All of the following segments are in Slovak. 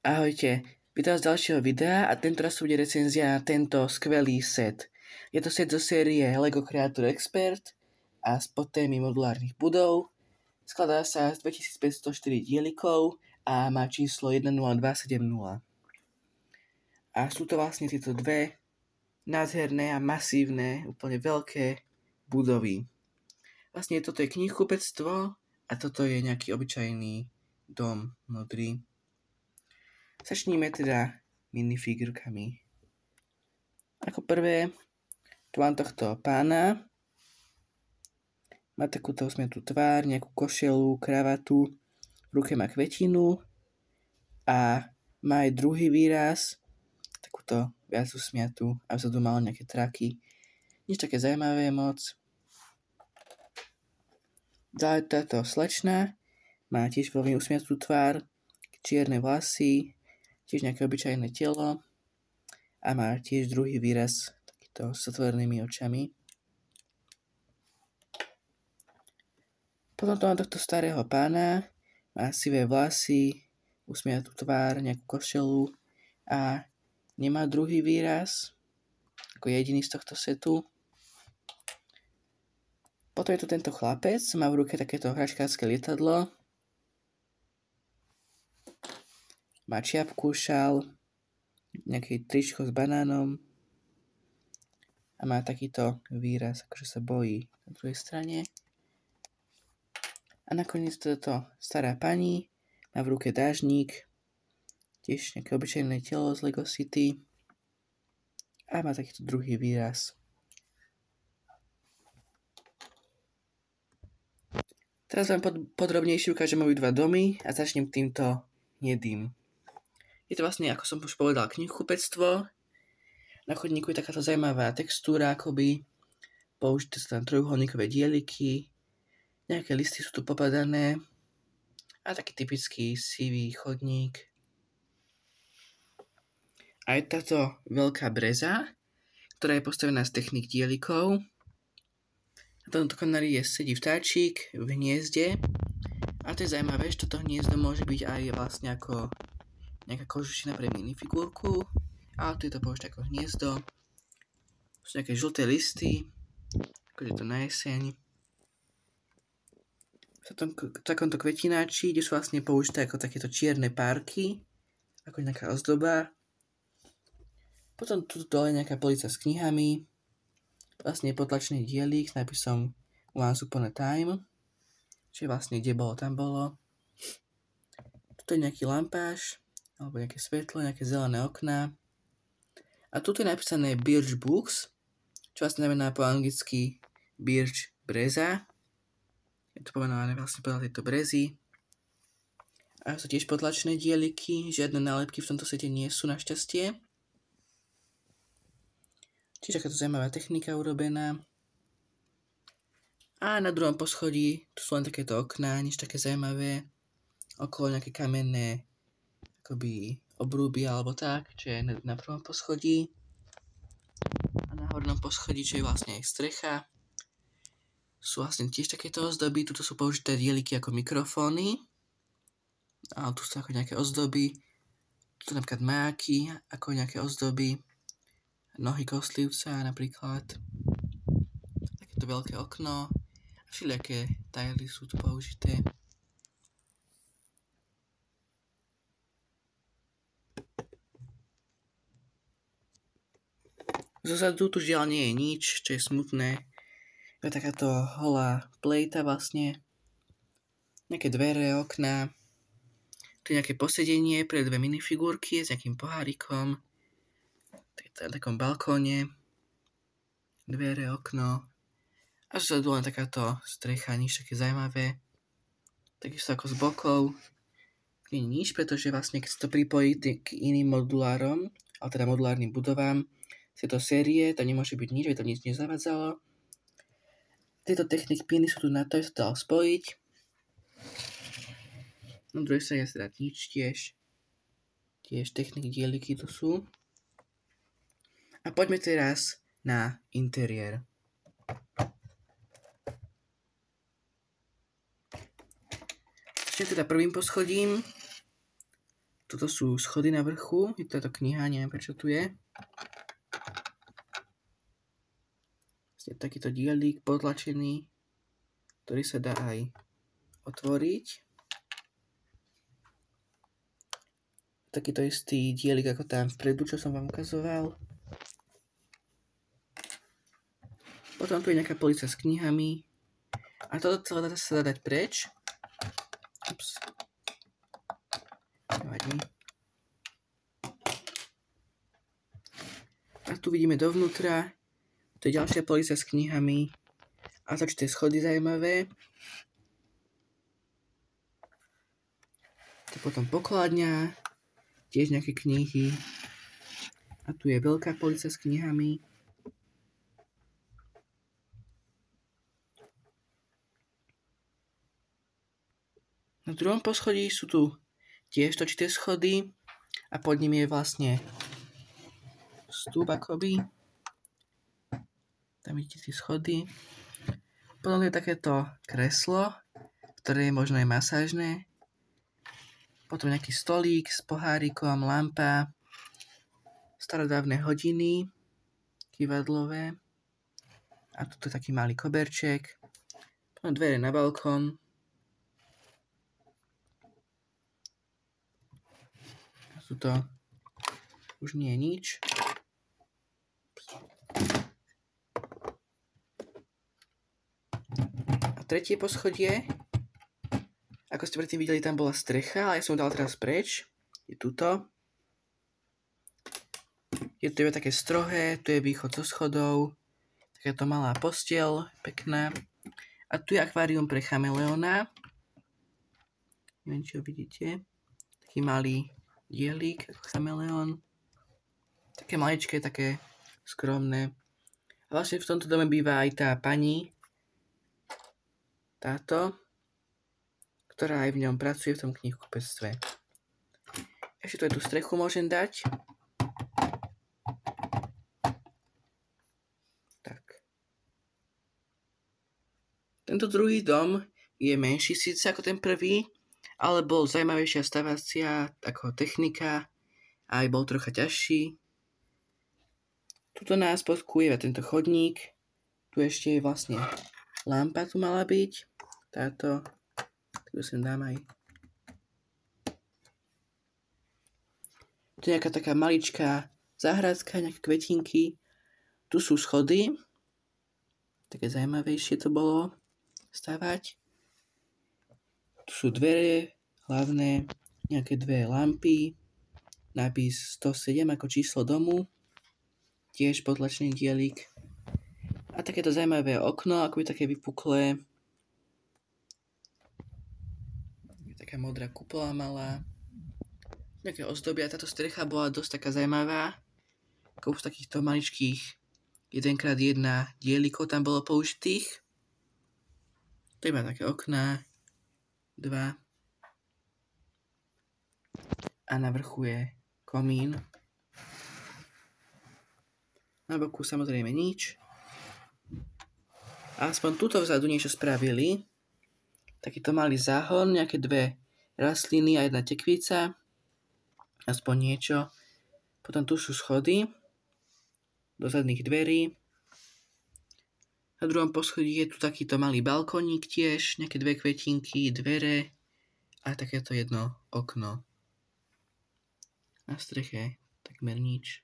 Ahojte, vítam z ďalšieho videa a tentoraz bude recenzia na tento skvelý set. Je to set zo série LEGO Creator Expert a z podtémy modulárnych budov. Skladá sa z 2504 dielikov a má číslo 10270. A sú to vlastne tieto dve nádherné a masívne, úplne veľké budovy. Vlastne toto je knihkupectvo a toto je nejaký obyčajný dom modrý. Začníme teda minifigurkami. Ako prvé, tu mám tohto pána. Má takúto usmiatú tvár, nejakú košelu, kravatu, v ruke má kvetinu a má aj druhý výraz, takúto viac usmiatú a vzadu mal nejaké traky. Nič také zaujímavé moc. Ďalej táto slečna má tiež veľmi usmiatú tvár, čierne vlasy, tiež nejaké obyčajné telo a má tiež druhý výraz takýto s otvorenými očami. Potom tu mám tohto starého pána, má sivé vlasy, usmiatú tvár, nejakú košelu a nemá druhý výraz, ako jediný z tohto setu. Potom je tu tento chlapec, má v ruke takéto hračkárske lietadlo. Má čiapku, šál, nejaké tričko s banánom a má takýto výraz, akože sa bojí na druhej strane. A nakoniec toto stará pani má v ruke dážnik, tiež nejaké obyčajné telo z Lego City a má takýto druhý výraz. Teraz vám podrobnejšie ukážem obidva domy a začnem týmto hnedým. Je to vlastne, ako som už povedal, knihkupectvo. Na chodníku je takáto zaujímavá textúra, akoby použité sú tam trojuholníkové dieliky, nejaké listy sú tu popadané a taký typický sivý chodník. A je táto veľká breza, ktorá je postavená z technik dielikov. Na tomto kanári sedí vtáčik v hniezde a to je zaujímavé, že toto hniezdo môže byť aj vlastne ako nejaká kožušina pre minifigurku, ale tu je to použité ako hniezdo. Sú nejaké žlté listy, ako je to na jeseň. V takomto kvetináči, kde sú vlastne použité ako takéto čierne párky, ako nejaká ozdoba. Potom tu dole nejaká polica s knihami, vlastne potlačený dielik s nápisom Once Upon a Time, čiže vlastne kde bolo, tam bolo. Tuto je nejaký lampáš, alebo nejaké svetlo, nejaké zelené okná. A tu je napísané Birch Books, čo vlastne znamená po anglicky Birch breza. Je to pomenované vlastne podľa tejto brezy. A sú tiež potlačené dieliky, žiadne nálepky v tomto sete nie sú našťastie. Čiže takáto zaujímavá technika urobená. A na druhom poschodí tu sú len takéto okná, nič také zaujímavé. Okolo nejaké kamenné akoby obrúby alebo tak, čo je na prvom poschodí. A na hornom poschodí, čo je vlastne aj strecha. Sú vlastne tiež takéto ozdoby, tuto sú použité dieliky ako mikrofóny. A tu sú ako nejaké ozdoby. Tu napríklad máky, ako nejaké ozdoby. Nohy kostlivca napríklad. Takéto veľké okno. A všelijaké tajly sú tu použité. Zozadu tu žiaľ nie je nič, čo je smutné. Je takáto holá plejta vlastne. Nejaké dvere, okná. Tu je nejaké posedenie pre dve minifigurky s nejakým pohárikom. Na takom balkóne. Dvere, okno. A zozadu len takáto strecha, nič také zaujímavé. Takisto ako z bokov. Nie je nič, pretože vlastne keď sa to pripojí k iným modulárom, ale teda modulárnym budovám, z tejto série, tam nemôže byť nič, aby to nič nezavadzalo. Tieto technik piny sú tu na to, aby sa to dalo spojiť. Na druhej strane sa dá nič tiež. Tiež technik dieliky tu sú. A poďme teraz na interiér. Začnem teda prvým poschodím. Tu toto sú schody na vrchu. Je táto kniha, neviem prečo tu je. Je takýto dielik potlačený, ktorý sa dá aj otvoriť. Takýto istý dielik ako tam vpredu, čo som vám ukazoval. Potom tu je nejaká polica s knihami. A toto celé sa dá dať preč. Ups. Nevadí. A tu vidíme dovnútra. To je ďalšia polica s knihami. A to, čo tie schody zaujímavé. To je potom pokladňa. Tiež nejaké knihy. A tu je veľká polica s knihami. Na druhom poschodí sú tu tiež točité schody a pod ním je vlastne vstup akoby. Tam vidíte tie schody. Potom je takéto kreslo, ktoré je možno aj masážne. Potom nejaký stolík s pohárikom, lampa, starodávne hodiny, kývadlové. A tu je taký malý koberček. Potom dvere na balkón. Tuto už nie je nič. A tretie poschodie. Ako ste predtým videli, tam bola strecha, ale ja som dal teraz preč. Je tuto. Je tu také strohé, tu je východ zo schodov. Takáto malá posteľ, pekná. A tu je akvárium pre chameleóna. Neviem, či ho vidíte. Taký malý dielik, ako chameleón. Také maličké, také skromné. A vlastne v tomto dome býva aj tá pani, táto, ktorá aj v ňom pracuje v tom knihkupectve. Ešte tu aj tú strechu môžem dať. Tak. Tento druhý dom je menší síce ako ten prvý, ale bol zaujímavejšia stavácia ako technika a aj bol trocha ťažší. Tuto na spodku je tento chodník. Tu ešte je vlastne lampa tu mala byť. Táto. Tu sem dám aj. Tu je nejaká taká maličká záhradka, nejaké kvetinky. Tu sú schody. Také zaujímavejšie to bolo stavať. Tu sú dvere hlavné, nejaké dve lampy, nápis 107 ako číslo domu, tiež potlačený dielik a takéto zaujímavé okno, akoby také vypuklé. Je taká modrá kupola malá, nejaké ozdobia, táto strecha bola dosť taká zaujímavá, ako z takýchto maličkých 1x1 dielikov tam bolo použitých. To iba také okná. 2. A na vrchu je komín. Na boku samozrejme nič. A aspoň tuto vzadu niečo spravili. Takýto malý záhon, nejaké dve rastliny a jedna tekvica. Aspoň niečo. Potom tu sú schody do zadných dverí. Na druhom poschodí je tu takýto malý balkónik tiež, nejaké dve kvetinky, dvere a takéto jedno okno. Na streche takmer nič.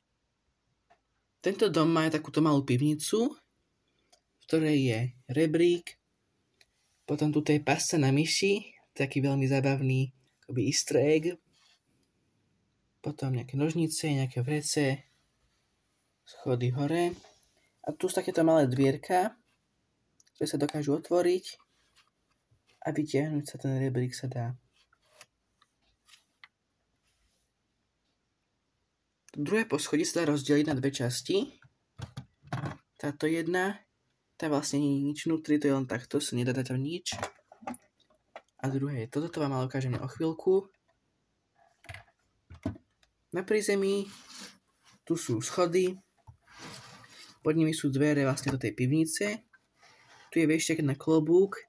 Tento dom má takúto malú pivnicu, v ktorej je rebrík, potom tu je pasca na myši, taký veľmi zábavný akoby easter egg, potom nejaké nožnice, nejaké vrece, schody hore a tu sú takéto malé dvierka, ktoré sa dokážu otvoriť a vytiahnuť sa ten rebrík sa dá. Druhé poschodie sa dá rozdeliť na dve časti. Táto jedna, tá vlastne nie je nič vnútri, to je len takto, sa nedá dať tam nič. A druhé je toto, to vám ale ukážem o chvíľku. Na prízemí tu sú schody, pod nimi sú dvere vlastne do tej pivnice. Tu je viešťak na klobúk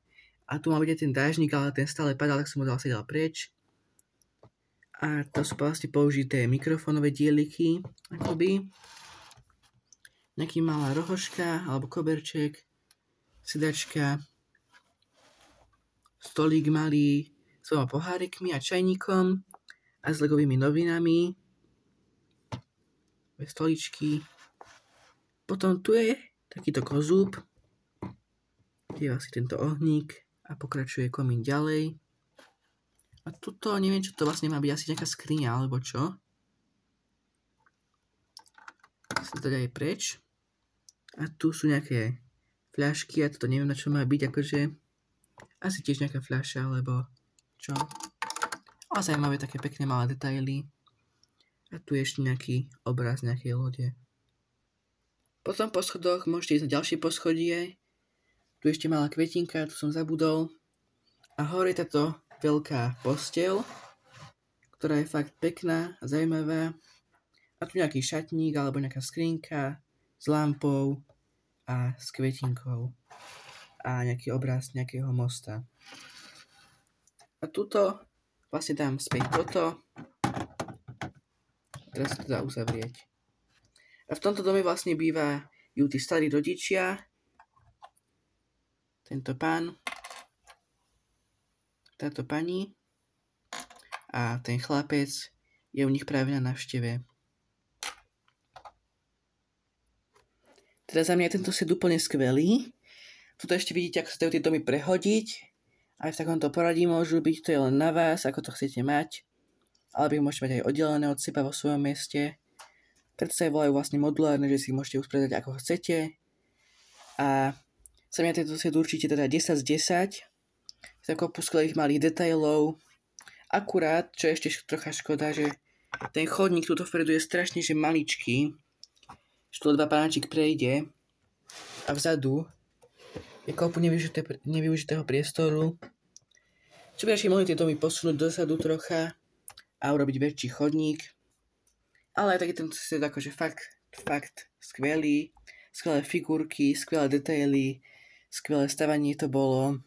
a tu má byť ten dážnik, ale ten stále padal, tak som ho dal preč. A to sú vlastne použité mikrofónové dieliky, akoby. Nejaký malá rohoška, alebo koberček, sedačka, stolík malý, s 2 pohárikmi a čajníkom a s legovými novinami. Stoličky. Potom tu je takýto kozúb, kde je vlastne tento ohník a pokračuje komín ďalej. A tuto, neviem, čo to vlastne má byť, asi nejaká skriňa, alebo čo. Sa teda je preč. A tu sú nejaké fľašky, a toto neviem, na čo má byť, akože asi tiež nejaká fľaša, alebo čo. Ale zaujímavé, také pekné malé detaily. A tu je ešte nejaký obraz nejakej lode. Potom po schodoch môžete ísť na ďalšie poschodie. Tu ešte malá kvetinka, tu som zabudol. A hore je táto veľká posteľ, ktorá je fakt pekná a zaujímavá. A tu nejaký šatník alebo nejaká skrinka s lampou a s kvetinkou. A nejaký obraz nejakého mosta. A tuto vlastne dám späť toto. Teraz sa to dá uzavrieť. A v tomto dome vlastne bývajú tí starí rodičia. Tento pán, táto pani a ten chlapec je u nich práve na návšteve. Teda za mňa je tento set úplne skvelý. Tuto ešte vidíte, ako sa dajú tie domy prehodiť. Aj v takomto poradí môžu byť, to je len na vás, ako to chcete mať. Alebo ich môžete mať aj oddelené od seba vo svojom meste. Preto sa aj volajú vlastne modulárne, že si ich môžete usporiadať ako chcete. A sa mňa tento set určite teda 10 z 10. Z kopu skvelých malých detailov. Akurát, čo je ešte trocha škoda, že ten chodník tuto vpredu je strašne že maličký. Že tu 2 pánačik prejde. A vzadu je kopu nevyužitého priestoru. Čo by ešte mohli tie domy posunúť dozadu trocha a urobiť väčší chodník. Ale aj taký ten set akože fakt skvelý. Skvelé figurky, skvelé detaily, skvelé stavanie to bolo.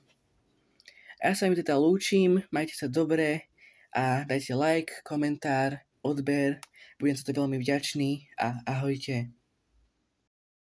A ja sa mi teda lúčim, majte sa dobre a dajte like, komentár, odber. Budem za to veľmi vďačný a ahojte.